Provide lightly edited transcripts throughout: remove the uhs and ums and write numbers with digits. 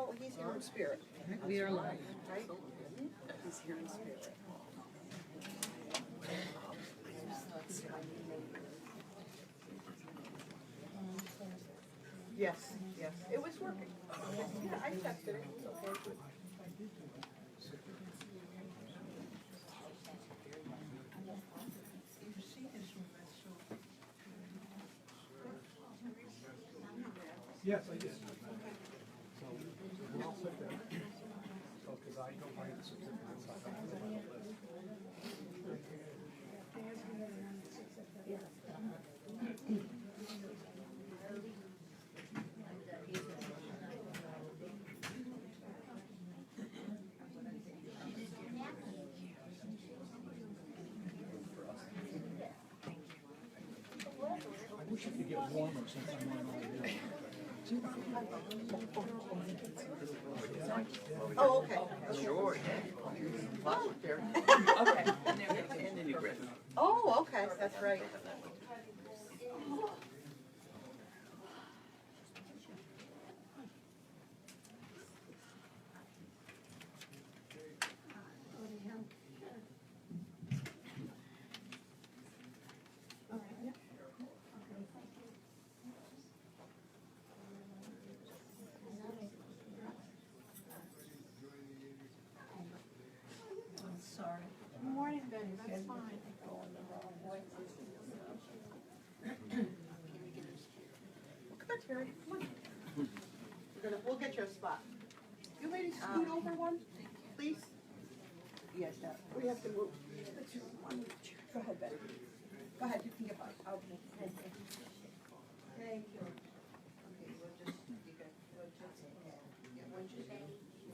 Well, he's here in spirit. We are live. Right? He's here in spirit. Yes, yes. It was working. Yeah, I tested it. It was okay. Good. Yes, I did. So, we're all set there. So, because I don't find the certificates, I have to put them on the list. I wish it could get warmer since I'm on all day. Oh, okay. Sure. Oh, there. Okay. And then you grab it. Oh, okay. That's right. Sorry. Good morning, Betty. That's fine. Come on, Terry. Come on. We'll get you a spot. You ladies scoot over one, please. Yes, we have to move. Go ahead, Betty. Go ahead, you can get by. Okay. Thank you. Okay, we'll just,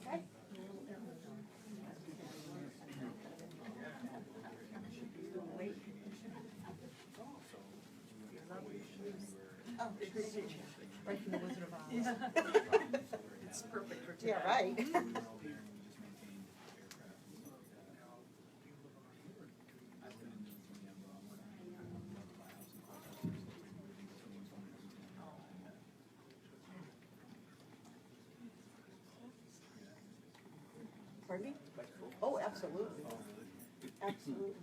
okay? Oh, right from the Wizard of Oz. It's perfect for today. Yeah, right. Pardon me? Oh, absolutely. Absolutely.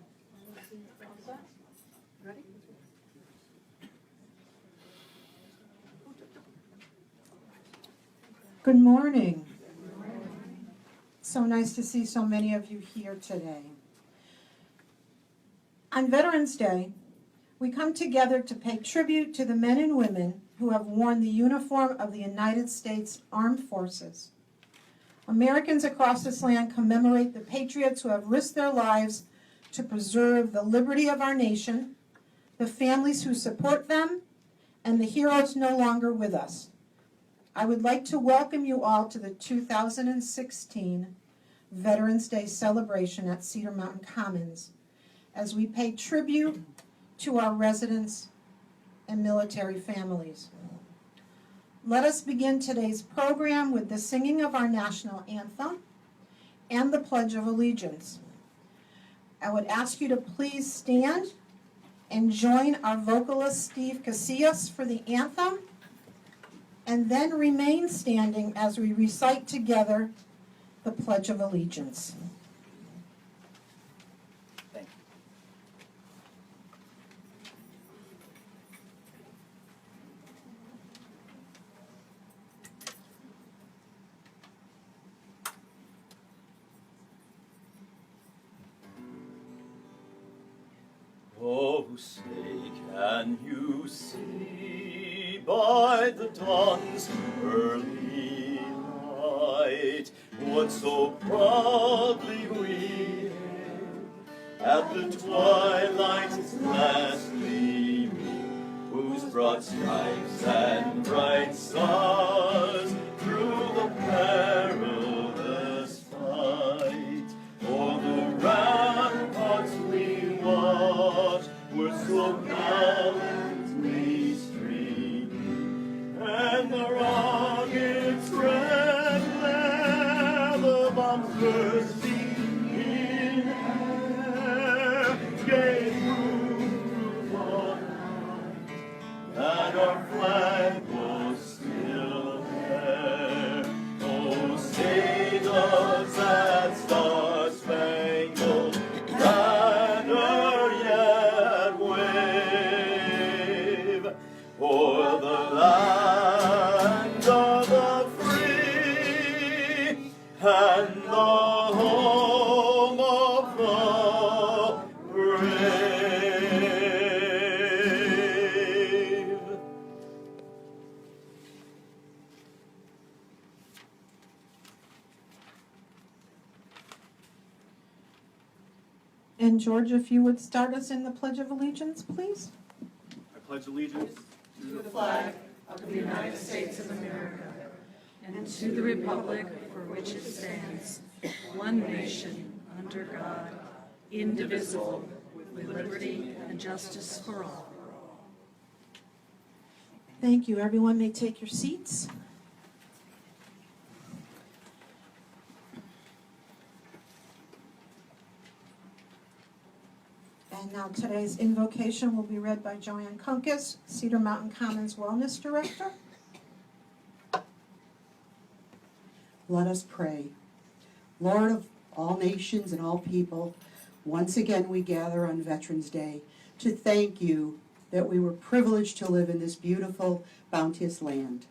All set? Ready? Good morning. So nice to see so many of you here today. On Veterans Day, we come together to pay tribute to the men and women who have worn the uniform of the United States Armed Forces. Americans across this land commemorate the patriots who have risked their lives to preserve the liberty of our nation, the families who support them, and the heroes no longer with us. I would like to welcome you all to the 2016 Veterans Day celebration at Cedar Mountain Commons as we pay tribute to our residents and military families. Let us begin today's program with the singing of our national anthem and the Pledge of Allegiance. I would ask you to please stand and join our vocalist Steve Casillas for the anthem, and then remain standing as we recite together the Pledge of Allegiance. Thank you. Oh, say, can you see by the dawn's early light what so proudly we hailed at the twilight's last gleaming, whose broad stripes and bright stars through the perilous fight o'er the ramparts we watched were so gallantly streaming, and the rockets spread the bombs bursting in air gave proof of light that our flag was still there. And George, if you would start us in the Pledge of Allegiance, please. I pledge allegiance To the flag of the United States of America, and to the republic for which it stands, one nation, under God, indivisible, with liberty and justice for all. Thank you. Everyone may take your seats. And now today's invocation will be read by Joanne Kunkus, Cedar Mountain Commons Wellness Director. Let us pray. Lord of all nations and all people, once again we gather on Veterans Day to thank you that we were privileged to live in this beautiful, bounteous land,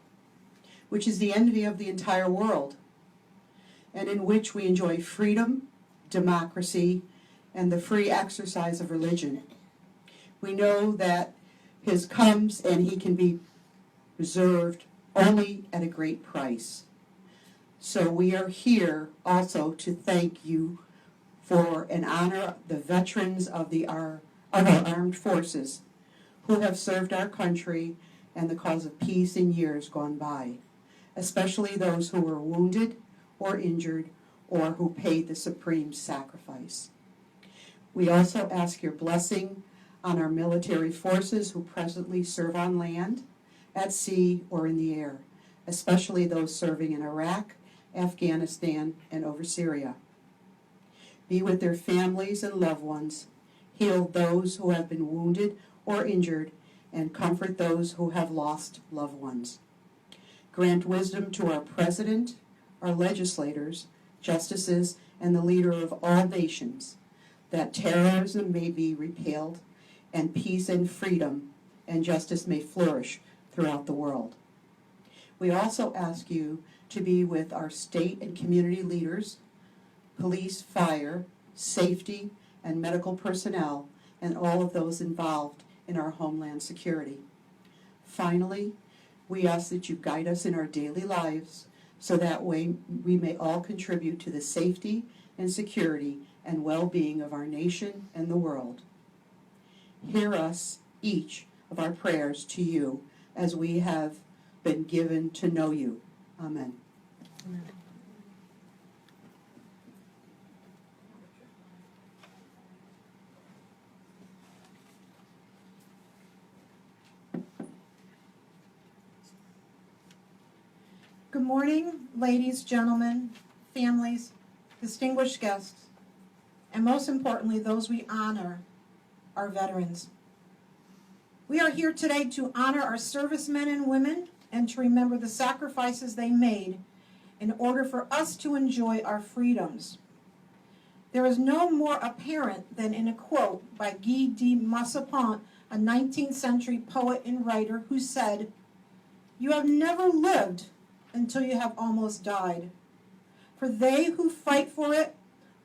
which is the envy of the entire world, and in which we enjoy freedom, democracy, and the free exercise of religion. We know that his comes and he can be reserved only at a great price. So we are here also to thank you for and honor the veterans of our armed forces who have served our country and the cause of peace in years gone by, especially those who were wounded or injured or who paid the supreme sacrifice. We also ask your blessing on our military forces who presently serve on land, at sea, or in the air, especially those serving in Iraq, Afghanistan, and over Syria. Be with their families and loved ones, heal those who have been wounded or injured, and comfort those who have lost loved ones. Grant wisdom to our president, our legislators, justices, and the leader of all nations, that terrorism may be repelled, and peace and freedom and justice may flourish throughout the world. We also ask you to be with our state and community leaders, police, fire, safety, and medical personnel, and all of those involved in our homeland security. Finally, we ask that you guide us in our daily lives so that way we may all contribute to the safety and security and well-being of our nation and the world. Hear us, each of our prayers to you as we have been given to know you. Amen. Amen. Good morning, ladies, gentlemen, families, distinguished guests, and most importantly, those we honor, our veterans. We are here today to honor our servicemen and women and to remember the sacrifices they made in order for us to enjoy our freedoms. There is no more apparent than in a quote by Guy de Maupassant, a 19th century poet and writer, who said, "You have never lived until you have almost died. For they who fight for it,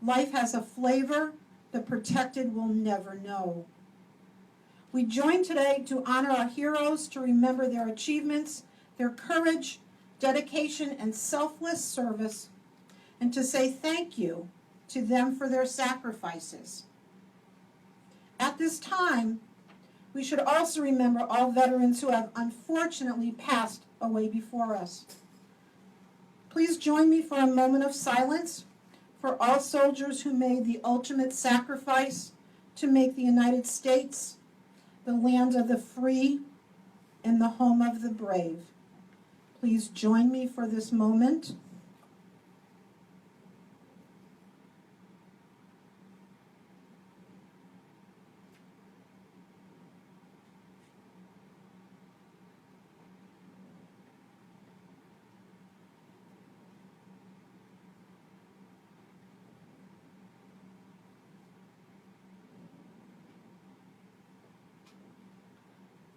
life has a flavor the protected will never know." We join today to honor our heroes, to remember their achievements, their courage, dedication, and selfless service, and to say thank you to them for their sacrifices. At this time, we should also remember all veterans who have unfortunately passed away before us. Please join me for a moment of silence for all soldiers who made the ultimate sacrifice to make the United States the land of the free and the home of the brave. Please join me for this moment.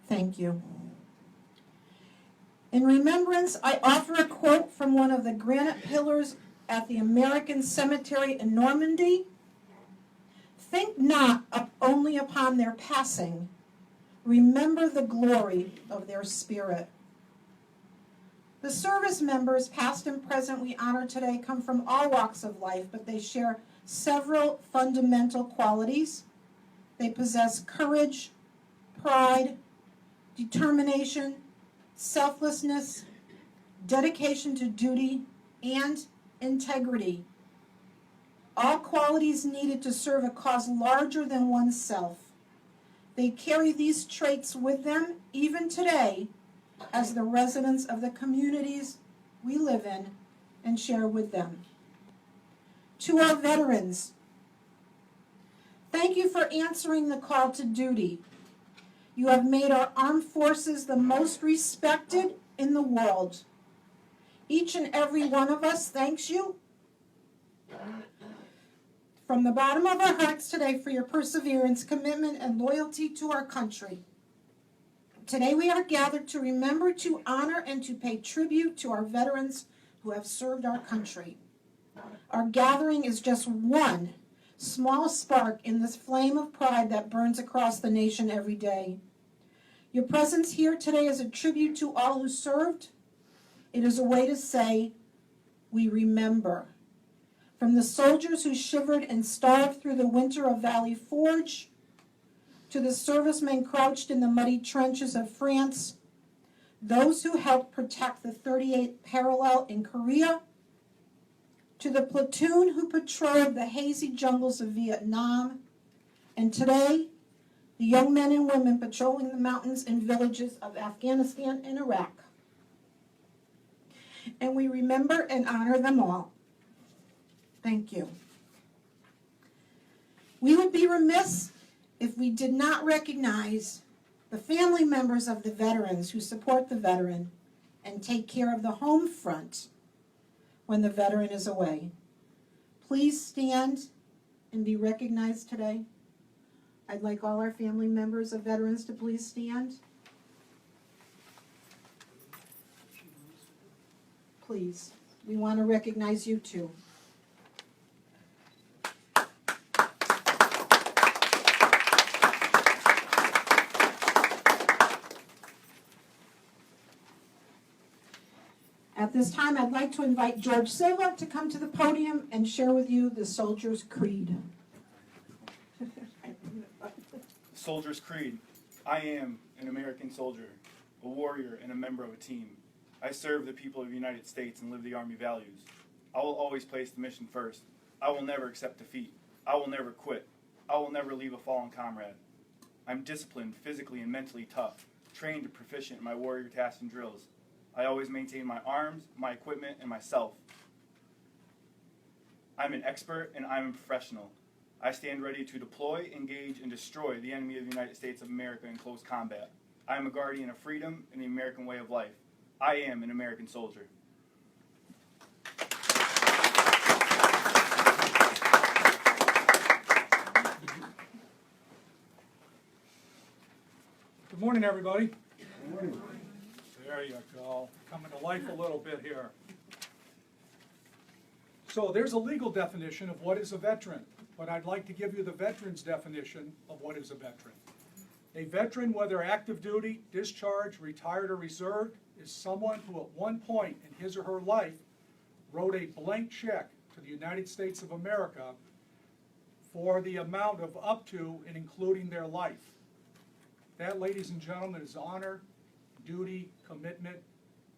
Thank you. In remembrance, I offer a quote from one of the granite pillars at the American Cemetery in Normandy. "Think not only upon their passing, remember the glory of their spirit." The service members, past and present, we honor today come from all walks of life, but they share several fundamental qualities. They possess courage, pride, determination, selflessness, dedication to duty, and integrity. All qualities needed to serve a cause larger than oneself. They carry these traits with them even today as the residents of the communities we live in and share with them. To our veterans, thank you for answering the call to duty. You have made our armed forces the most respected in the world. Each and every one of us thanks you from the bottom of our hearts today for your perseverance, commitment, and loyalty to our country. Today we are gathered to remember, to honor, and to pay tribute to our veterans who have served our country. Our gathering is just one small spark in this flame of pride that burns across the nation every day. Your presence here today is a tribute to all who served. It is a way to say, we remember. From the soldiers who shivered and starved through the winter of Valley Forge, to the servicemen crouched in the muddy trenches of France, those who helped protect the 38th parallel in Korea, to the platoon who patrolled the hazy jungles of Vietnam, and today, the young men and women patrolling the mountains and villages of Afghanistan and Iraq. And we remember and honor them all. Thank you. We would be remiss if we did not recognize the family members of the veterans who support the veteran and take care of the home front when the veteran is away. Please stand and be recognized today. I'd like all our family members of veterans to please stand. Please, we want to recognize you too. At this time, I'd like to invite George Silva to come to the podium and share with you the Soldier's Creed. Soldier's Creed. I am an American soldier, a warrior, and a member of a team. I serve the people of the United States and live the Army values. I will always place the mission first. I will never accept defeat. I will never quit. I will never leave a fallen comrade. I'm disciplined, physically and mentally tough, trained and proficient in my warrior tasks and drills. I always maintain my arms, my equipment, and myself. I'm an expert and I'm a professional. I stand ready to deploy, engage, and destroy the enemy of the United States of America in close combat. I am a guardian of freedom and the American way of life. I am an American soldier. Good morning, everybody. Good morning. There you go. Coming to life a little bit here. So there's a legal definition of what is a veteran, but I'd like to give you the veteran's definition of what is a veteran. A veteran, whether active duty, discharged, retired, or reserved, is someone who at one point in his or her life wrote a blank check to the United States of America for the amount of up to and including their life. That, ladies and gentlemen, is honor, duty, commitment,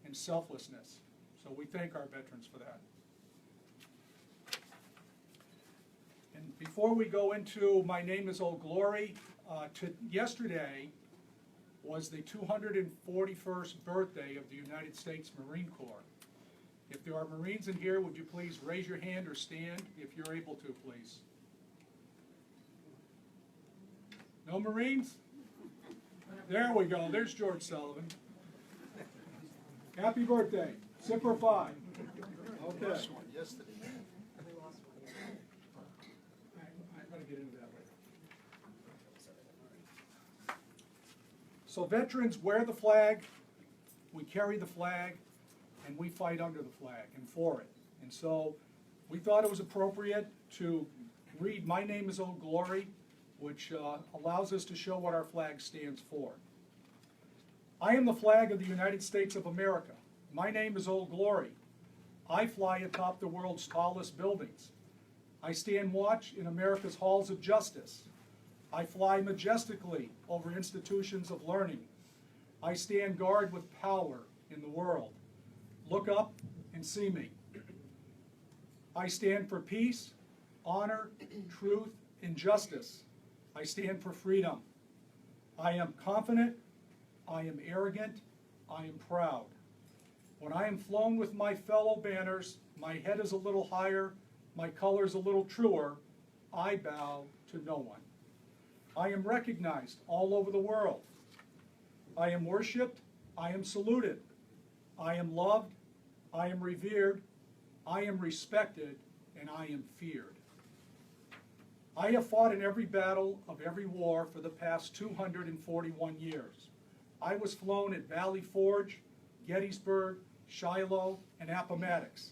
and selflessness. So we thank our veterans for that. And before we go into My Name is Old Glory, yesterday was the 241st birthday of the United States Marine Corps. If there are Marines in here, would you please raise your hand or stand if you're able to, please? No Marines? There we go. There's George Sullivan. Happy birthday. Semper Fi. Okay. I'm going to get into that later. So veterans wear the flag, we carry the flag, and we fight under the flag and for it. And so we thought it was appropriate to read My Name is Old Glory, which allows us to show what our flag stands for. I am the flag of the United States of America. My name is Old Glory. I fly atop the world's tallest buildings. I stand watch in America's halls of justice. I fly majestically over institutions of learning. I stand guard with power in the world. Look up and see me. I stand for peace, honor, truth, and justice. I stand for freedom. I am confident. I am arrogant. I am proud. When I am flown with my fellow banners, my head is a little higher, my colors a little truer, I bow to no one. I am recognized all over the world. I am worshipped. I am saluted. I am loved. I am revered. I am respected, and I am feared. I have fought in every battle of every war for the past 241 years. I was flown at Valley Forge, Gettysburg, Shiloh, and Appomattox.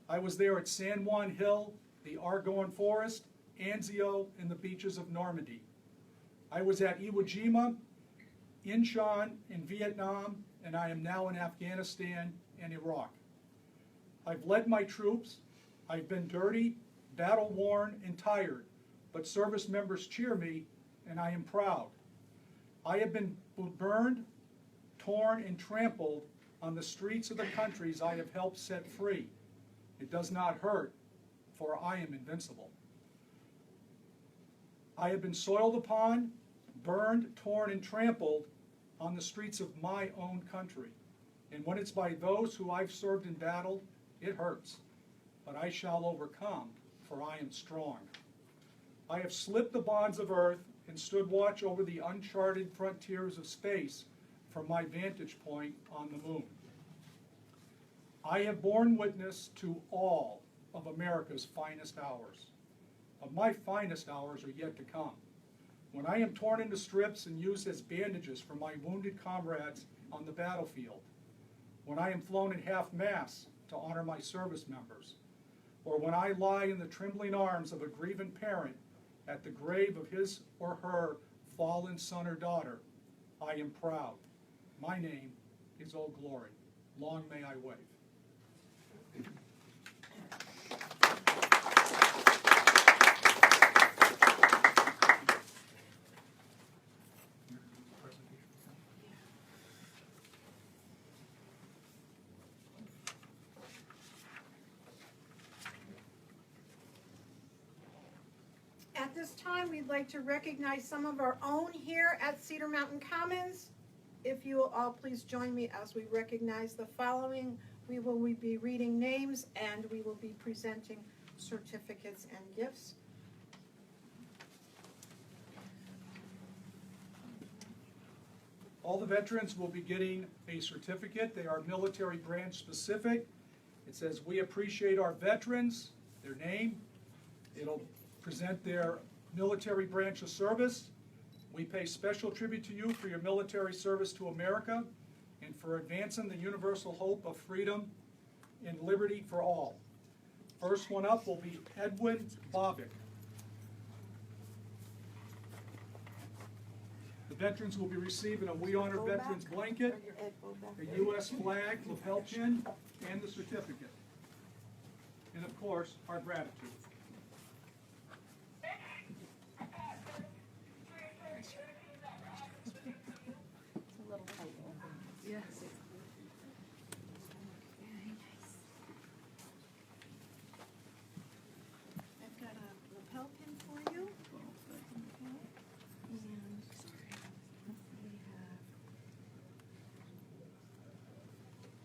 I was there at San Juan Hill, the Argonne Forest, Anzio, and the beaches of Normandy. I was at Iwo Jima, Incheon in Vietnam, and I am now in Afghanistan and Iraq. I've led my troops. I've been dirty, battle-worn, and tired, but service members cheer me, and I am proud. I have been burned, torn, and trampled on the streets of the countries I have helped set free. It does not hurt, for I am invincible. I have been soiled upon, burned, torn, and trampled on the streets of my own country. And when it's by those who I've served in battle, it hurts. But I shall overcome, for I am strong. I have slipped the bonds of earth and stood watch over the uncharted frontiers of space from my vantage point on the moon. I have borne witness to all of America's finest hours. But my finest hours are yet to come. When I am torn into strips and used as bandages for my wounded comrades on the battlefield. When I am flown at half-mast to honor my service members. Or when I lie in the trembling arms of a grieving parent at the grave of his or her fallen son or daughter, I am proud. My name is Old Glory. Long may I wave. At this time, we'd like to recognize some of our own here at Cedar Mountain Commons. If you will all please join me as we recognize the following. We will be reading names and we will be presenting certificates and gifts. All the veterans will be getting a certificate. They are military branch specific. It says, "We appreciate our veterans," their name. It'll present their military branch of service. "We pay special tribute to you for your military service to America and for advancing the universal hope of freedom and liberty for all." First one up will be Edwin Bobick. The veterans will be receiving a We Honor Veterans blanket, a U.S. flag, lapel pin, and the certificate. And of course, our gratitude. Yes. I've got a lapel pin for you.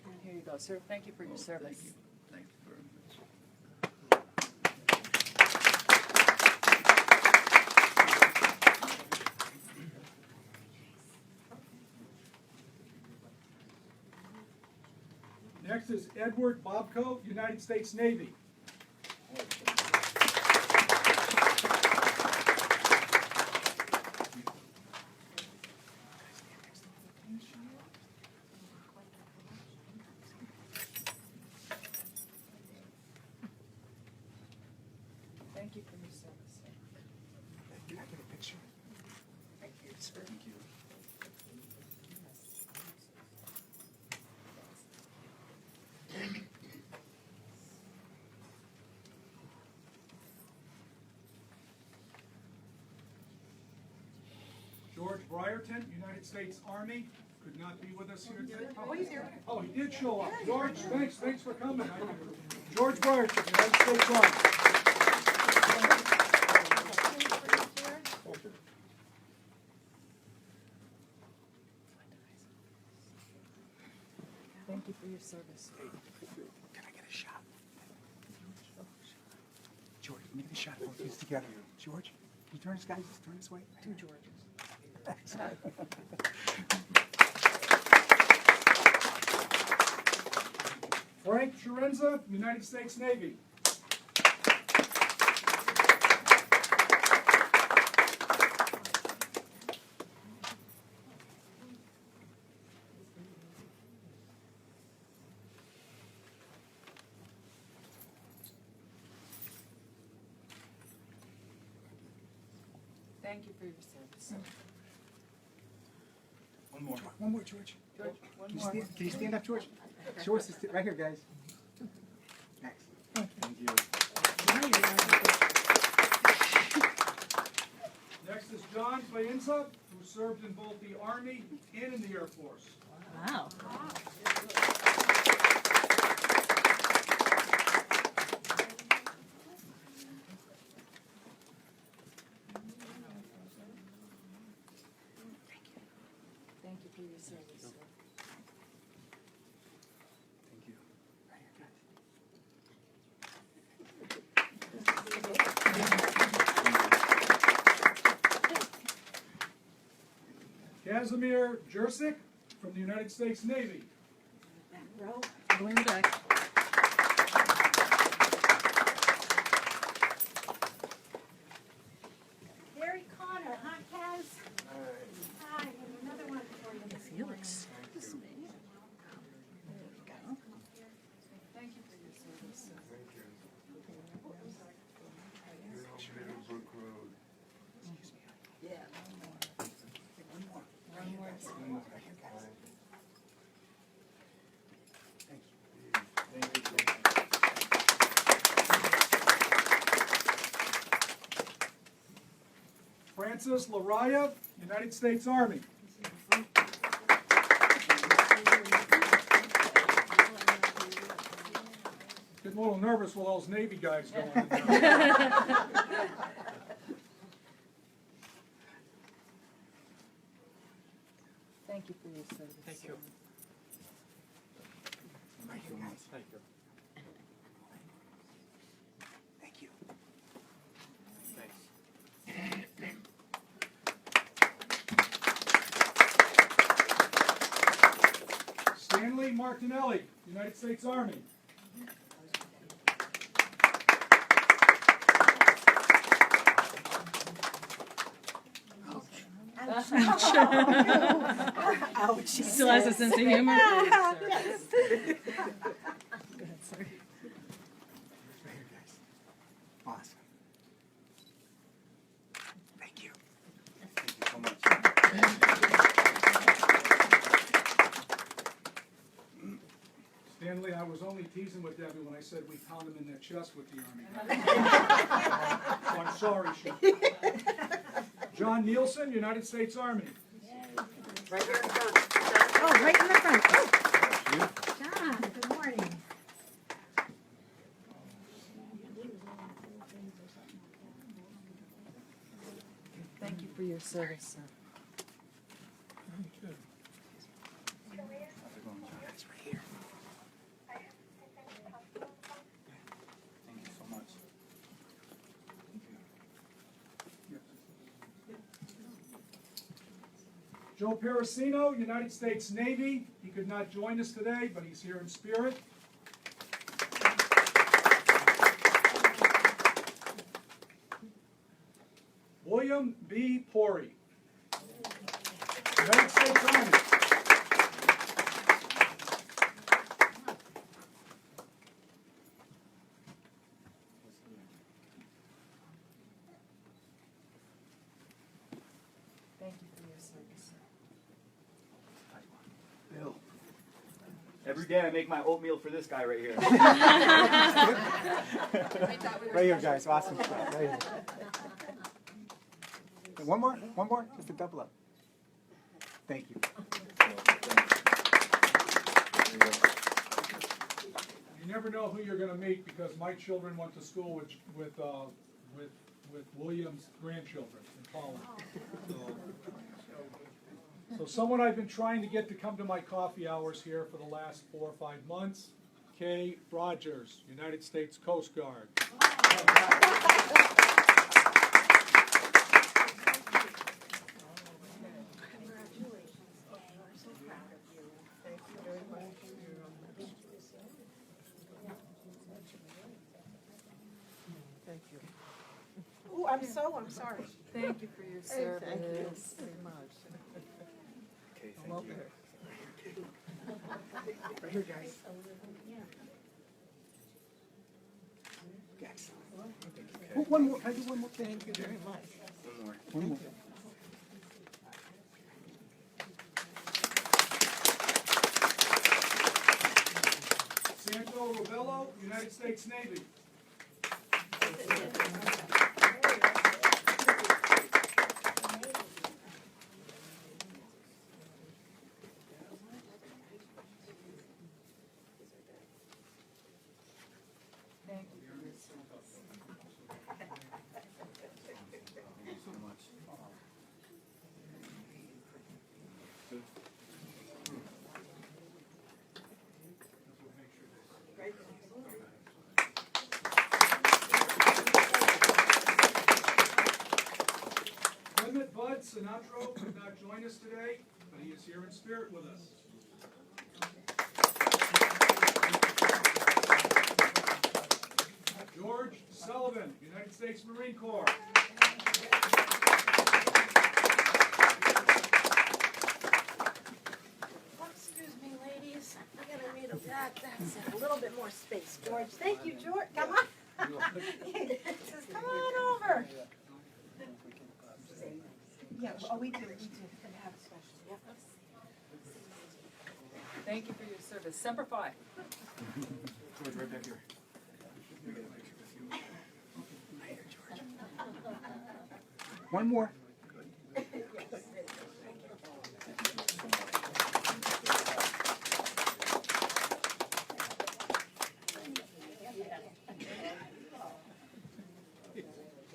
And here you go, sir. Thank you for your service. Thank you very much. Next is Edward Bobko, United States Navy. Thank you for your service. Can I get a picture? Thank you, sir. Thank you. Brierton, United States Army, could not be with us here today. Oh, he's here. Oh, he did show up. George, thanks for coming. George Brierton, United States Army. Thank you for your service. Can I get a shot? George, can we get a shot both of these together? George, can you turn this guy, just turn this way? Two Georges. Frank Chirenza, United States Navy. Thank you for your service. One more. One more, George. George, one Can you more. stand, can you stand up, George? George, right here, guys. Next. Thank you. Next is John Faenza, who served in both the Army and in the Air Force. Wow. Thank you for your service, sir. Thank you. Right here, guys. Casimir Jursic from the United States Navy. Go in the back. Gary Connor, huh, Kaz? Hi, another one for you. Felix. Excuse me. There we go. Thank you for your service, sir. Yeah, one more. One more. Right here, guys. Thank you. Francis Laraya, United States Army. Getting a little nervous with all those Navy guys going in there. Thank you for your service. Thank you. Right here, guys. Thank you. Thank you. Stanley Martinelli, United States Army. Ouch. He still has a sense of humor. Yes. Go ahead, sir. Right here, guys. Awesome. Thank you. Thank you so much. Stanley, I was only teasing with Debbie when I said we pound him in the chest with the Army. So I'm sorry, Sean. John Nielsen, United States Army. Right here in front. Oh, right in the front. Oh. John, good morning. Thank you for your service, sir. How's it going, John? Guys, right here. Thank you so much. Joe Parasino, United States Navy. He could not join us today, but he's here in spirit. William B. Pori, United States Army. Thank you for your service, sir. Bill. Every day I make my oatmeal for this guy right here. Right here, guys. Awesome stuff. Right here. Hey, one more? One more? Just to double up. Thank you. You never know who you're going to meet because my children went to school with William's grandchildren in Holland. So someone I've been trying to get to come to my coffee hours here for the last 4 or 5 months, Kay Rogers, United States Coast Guard. Ooh, I'm sorry. Thank you for your Hey, thank you service. very much. Okay, thank you. Right here, guys. Excellent. Oh, one more. Can I do one more? Thank you very much. One more. One more. Santo Rovello, United States Navy. Thank you for your service. Thank you so much. Clement Bud Sinatro could not join us today, but he is here in spirit with us. George Sullivan, United States Marine Corps. Excuse me, ladies. I'm gonna need that's a little bit more space, George. Thank you, George. Come on. Just come on over. Yeah, oh, we do. And have a special. Yep. Thank you for your service. Semper Fi. George, right back here. One more.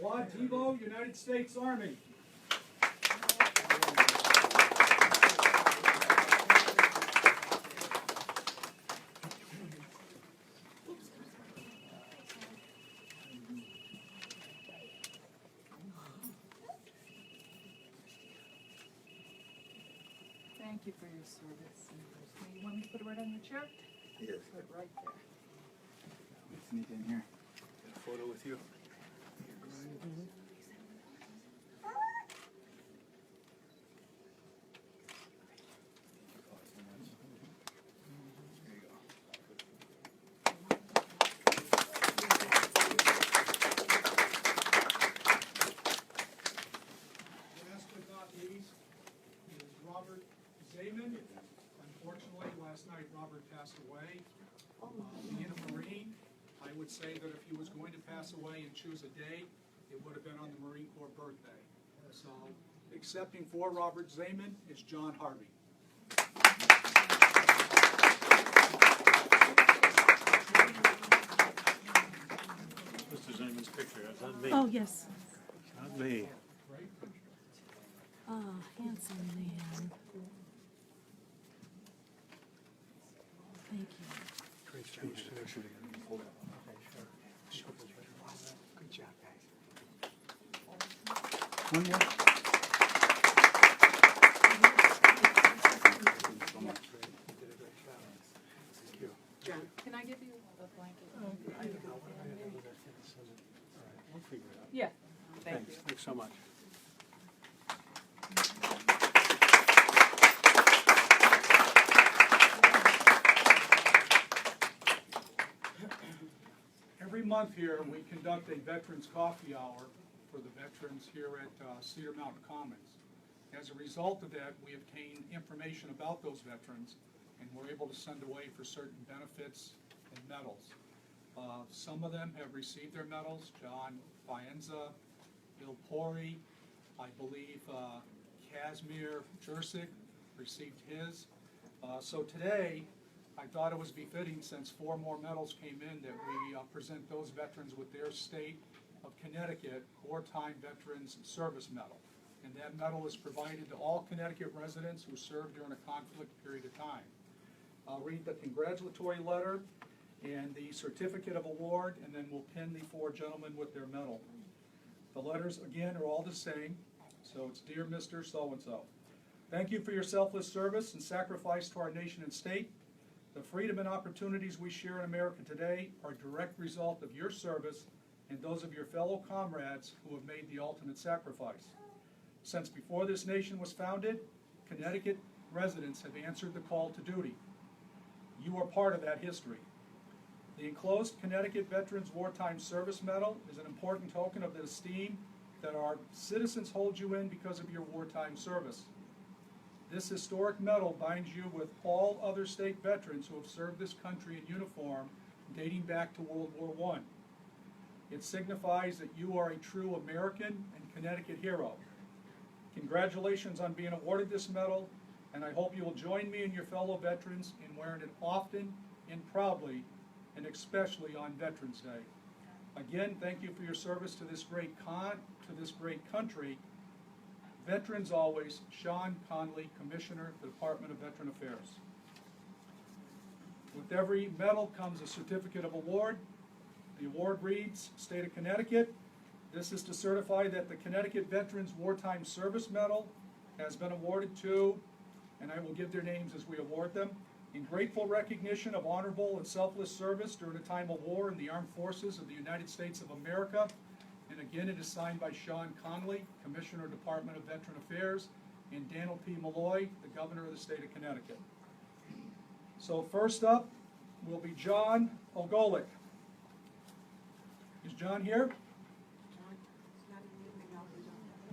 Juan Tebow, United States Army. Thank you for your service. And you want me to put it right on your chair? Yes. Put it right there. Let's sneak in here. Get a photo with you. Last but not least is Robert Zeman. Unfortunately, last night Robert passed away. Being a Marine, I would say that if he was going to pass away and choose a date, it would have been on the Marine Corps birthday. So, accepting for Robert Zeman is John Harvey. Mr. Zeman's picture, that's not me. Oh, yes. Not me. Oh, handsome man. Thank you. Great job. Good job, guys. One more. Can I give you a blanket? We'll figure it out. Yeah. Thank you. Thanks so much. Every month here, we conduct a Veterans Coffee Hour for the veterans here at Cedar Mountain Commons. As a result of that, we obtain information about those veterans, and we're able to send away for certain benefits and medals. Some of them have received their medals. John Fienza, Bill Pori, I believe Casimir Jursic, received his. So today, I thought it was befitting, since 4 more medals came in, that we present those veterans with their state of Connecticut Wartime Veterans Service Medal. And that medal is provided to all Connecticut residents who served during a conflict period of time. I'll read the congratulatory letter and the certificate of award, and then we'll pin the 4 gentlemen with their medal. The letters, again, are all the same, so it's Dear Mr. So-and-so. Thank you for your selfless service and sacrifice to our nation and state. The freedom and opportunities we share in America today are a direct result of your service and those of your fellow comrades who have made the ultimate sacrifice. Since before this nation was founded, Connecticut residents have answered the call to duty. You are part of that history. The enclosed Connecticut Veterans Wartime Service Medal is an important token of the esteem that our citizens hold you in because of your wartime service. This historic medal binds you with all other state veterans who have served this country in uniform dating back to World War I. It signifies that you are a true American and Connecticut hero. Congratulations on being awarded this medal, and I hope you will join me and your fellow veterans in wearing it often and proudly, and especially on Veterans Day. Again, thank you for your service to this great country. Veterans always, Sean Conley, Commissioner, the Department of Veteran Affairs. With every medal comes a certificate of award. The award reads, State of Connecticut. This is to certify that the Connecticut Veterans Wartime Service Medal has been awarded to, and I will give their names as we award them, in grateful recognition of honorable and selfless service during a time of war in the armed forces of the United States of America. And again, it is signed by Sean Conley, Commissioner, Department of Veteran Affairs, and Daniel P. Malloy, the Governor of the State of Connecticut. So first up will be John Ogolik. Is John here?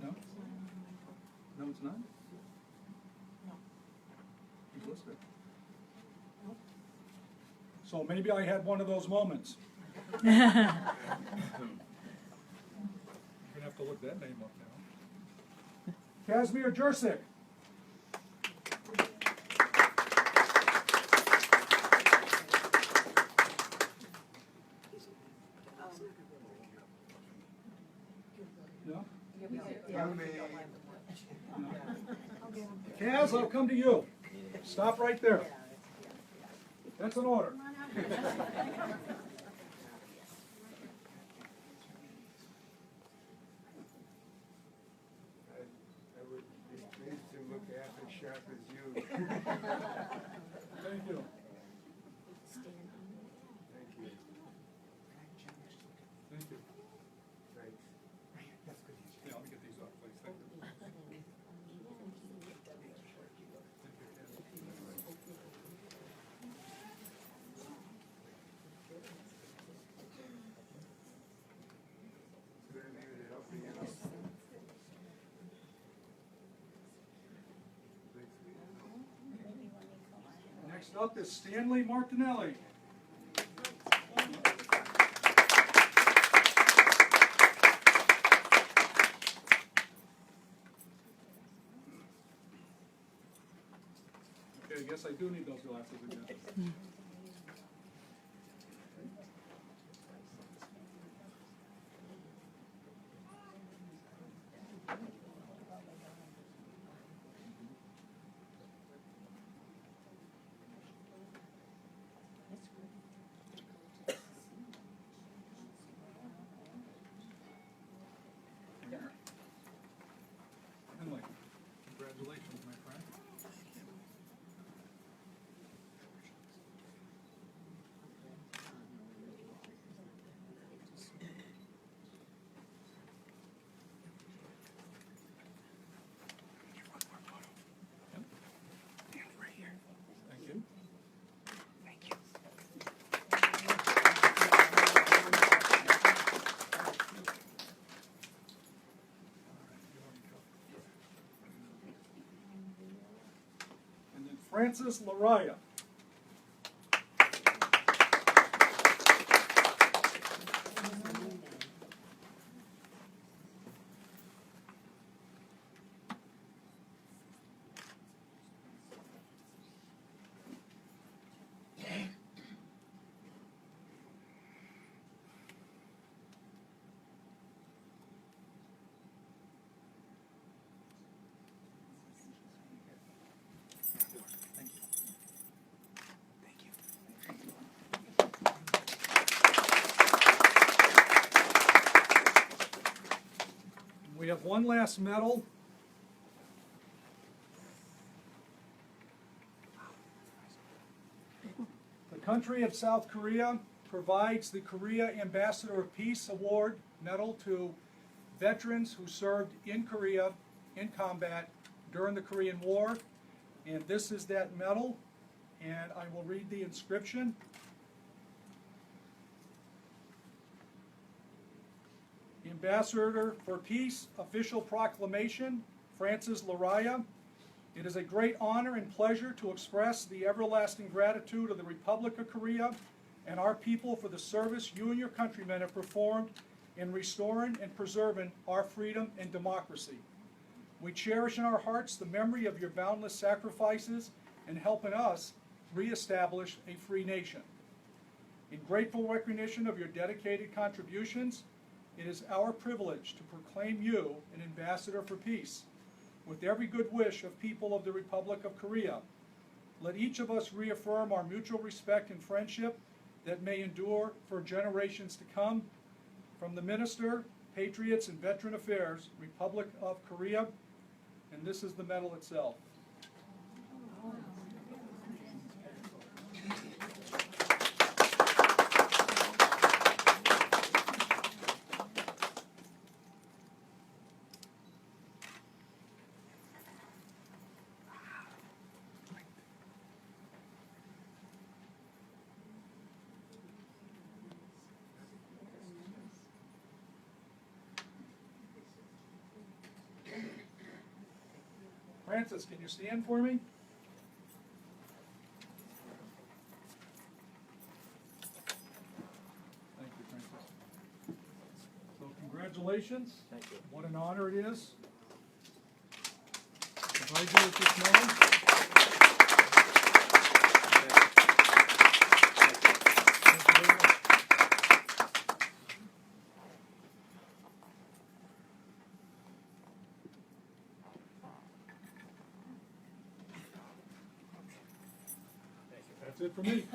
No? No, it's not? No. He's listed. So maybe I had one of those moments. You're going to have to look that name up now. Casimir Jursic. No? Kaz, I'll come to you. Stop right there. That's an order. I would be pleased to look half as sharp as you. Thank you. Thank you. Thank you. Thanks. Yeah, let me get these off, please. Thank you. Good of you to help me out. Next up is Stanley Martinelli. Okay, I guess I do need those glasses again. Henley, congratulations, my friend. Thank you. And then Francis Laraya. We have one last medal. The country of South Korea provides the Korea Ambassador of Peace Award medal to veterans who served in Korea in combat during the Korean War. And this is that medal, and I will read the inscription. Ambassador for Peace, official proclamation, Francis Laraya. It is a great honor and pleasure to express the everlasting gratitude of the Republic of Korea and our people for the service you and your countrymen have performed in restoring and preserving our freedom and democracy. We cherish in our hearts the memory of your boundless sacrifices in helping us reestablish a free nation. In grateful recognition of your dedicated contributions, it is our privilege to proclaim you an ambassador for peace. With every good wish of people of the Republic of Korea, let each of us reaffirm our mutual respect and friendship that may endure for generations to come. From the Minister, Patriots and Veteran Affairs, Republic of Korea, and this is the medal itself. Francis, can you stand for me? Thank you, Francis. So congratulations. Thank you. What an honor it is. Provide you with this medal. Thank you very much. That's it for me.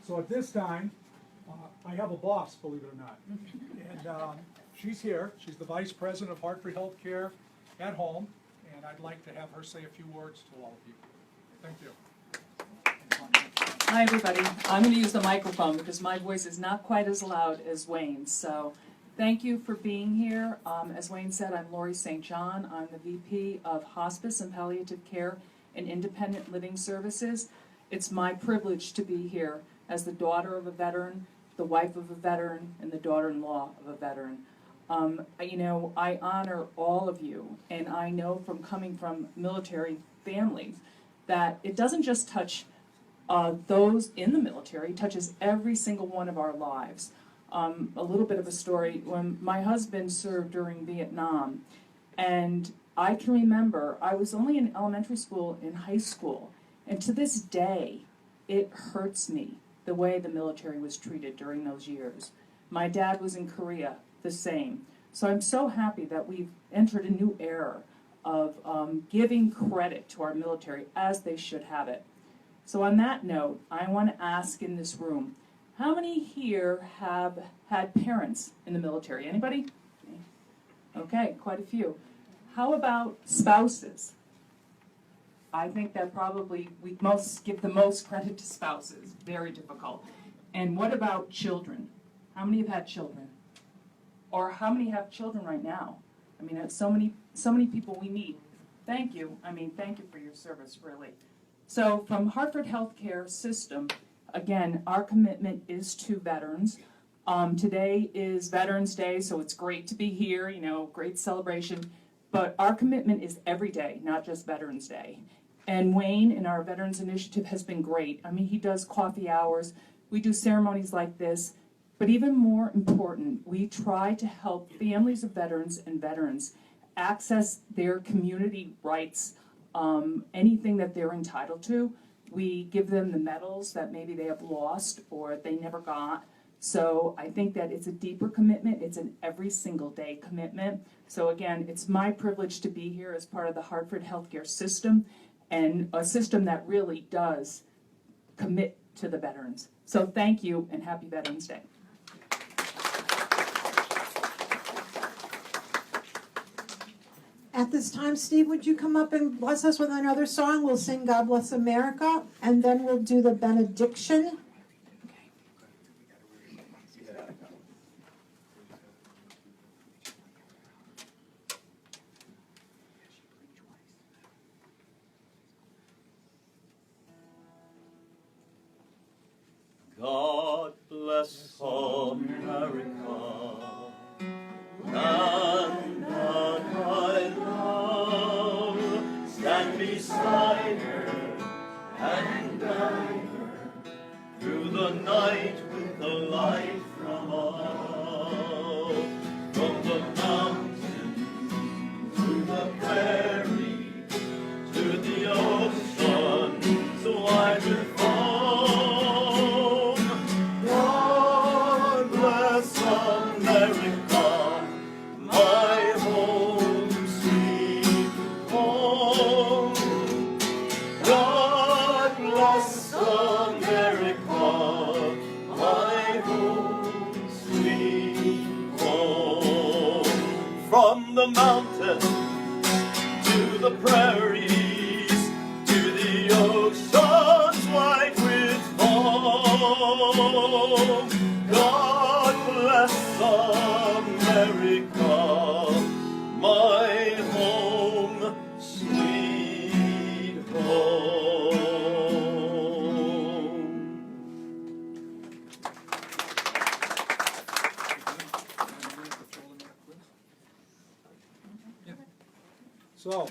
So at this time, I have a boss, believe it or not. And she's here. She's the Vice President of Hartford Healthcare at home, and I'd like to have her say a few words to all of you. Thank you. Hi, everybody. I'm going to use the microphone because my voice is not quite as loud as Wayne's. So thank you for being here. As Wayne said, I'm Lori St. John. I'm the VP of Hospice and Palliative Care and Independent Living Services. It's my privilege to be here as the daughter of a veteran, the wife of a veteran, and the daughter-in-law of a veteran. I honor all of you, and I know from coming from military families that it doesn't just touch those in the military, it touches every single one of our lives. A little bit of a story. When my husband served during Vietnam, and I can remember, I was only in elementary school, in high school, and to this day, it hurts me the way the military was treated during those years. My dad was in Korea, the same. So I'm so happy that we've entered a new era of giving credit to our military as they should have it. So on that note, I want to ask in this room, how many here have had parents in the military? Anybody? Okay, quite a few. How about spouses? I think that probably we most give the most credit to spouses. Very difficult. And what about children? How many have had children? Or how many have children right now? I mean, it's so many people we meet. Thank you. Thank you for your service, really. So from Hartford Healthcare System, again, our commitment is to veterans. Today is Veterans Day, so it's great to be here, great celebration. But our commitment is every day, not just Veterans Day. And Wayne in our Veterans Initiative has been great. He does coffee hours. We do ceremonies like this. But even more important, we try to help families of veterans and veterans access their community rights, anything that they're entitled to. We give them the medals that maybe they have lost or they never got. So I think that it's a deeper commitment. It's an every single day commitment. So again, it's my privilege to be here as part of the Hartford Healthcare System, and a system that really does commit to the veterans. So thank you and happy Veterans Day. At this time, Steve, would you come up and bless us with another song? We'll sing God Bless America, and then we'll do the benediction. God bless America, land that I love. Stand beside her and guide her through the night with the light from above. From the mountains to the prairie to the ocean, so wide with America, my home, sweet home. God bless America, my home, sweet home. From the mountains to the prairies, to the oceans white with foam. God bless America, my home, sweet home. So,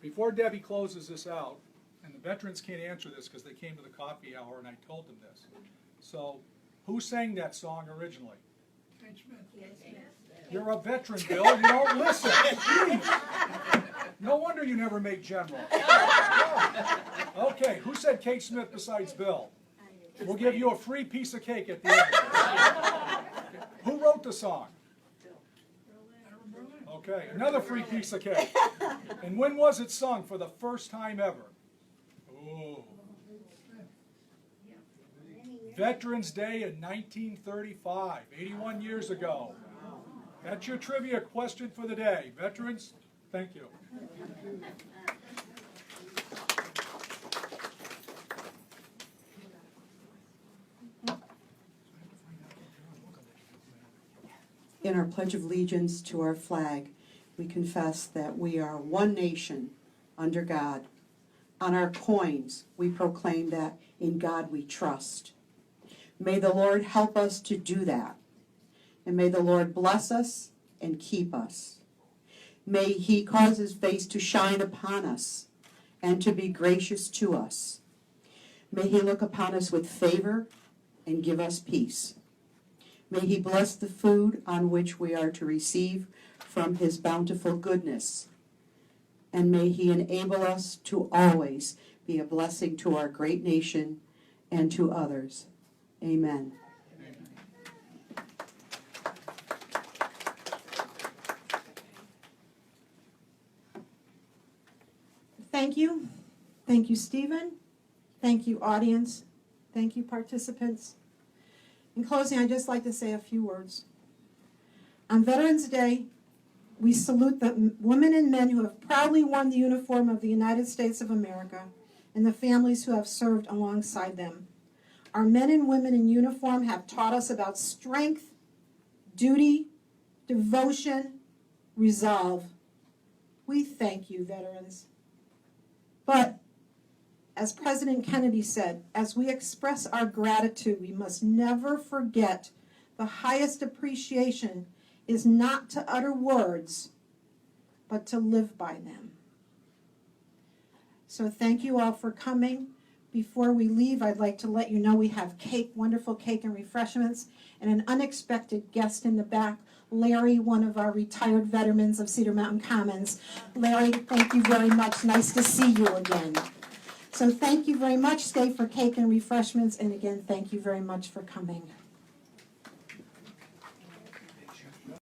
before Debbie closes this out, and the veterans can't answer this because they came to the coffee hour and I told them this. So, who sang that song originally? You're a veteran, Bill. You don't listen. No wonder you never made general. Okay, who said Kate Smith besides Bill? We'll give you a free piece of cake at the end of this. Who wrote the song? Okay, another free piece of cake. And when was it sung for the first time ever? Ooh. Veterans Day in 1935, 81 years ago. That's your trivia question for the day. Veterans, thank you. In our Pledge of Allegiance to our flag, we confess that we are one nation under God. On our coins, we proclaim that in God we trust. May the Lord help us to do that. And may the Lord bless us and keep us. May He cause His face to shine upon us and to be gracious to us. May He look upon us with favor and give us peace. May He bless the food on which we are to receive from His bountiful goodness. And may He enable us to always be a blessing to our great nation and to others. Amen. Thank you. Thank you, Stephen. Thank you, audience. Thank you, participants. In closing, I'd just like to say a few words. On Veterans Day, we salute the women and men who have proudly worn the uniform of the United States of America and the families who have served alongside them. Our men and women in uniform have taught us about strength, duty, devotion, resolve. We thank you, veterans. But, as President Kennedy said, as we express our gratitude, we must never forget the highest appreciation is not to utter words, but to live by them. So thank you all for coming. Before we leave, I'd like to let you know we have cake, wonderful cake and refreshments, and an unexpected guest in the back, Larry, one of our retired veterans of Cedar Mountain Commons. Larry, thank you very much. Nice to see you again. So thank you very much. Stay for cake and refreshments, and again, thank you very much for coming.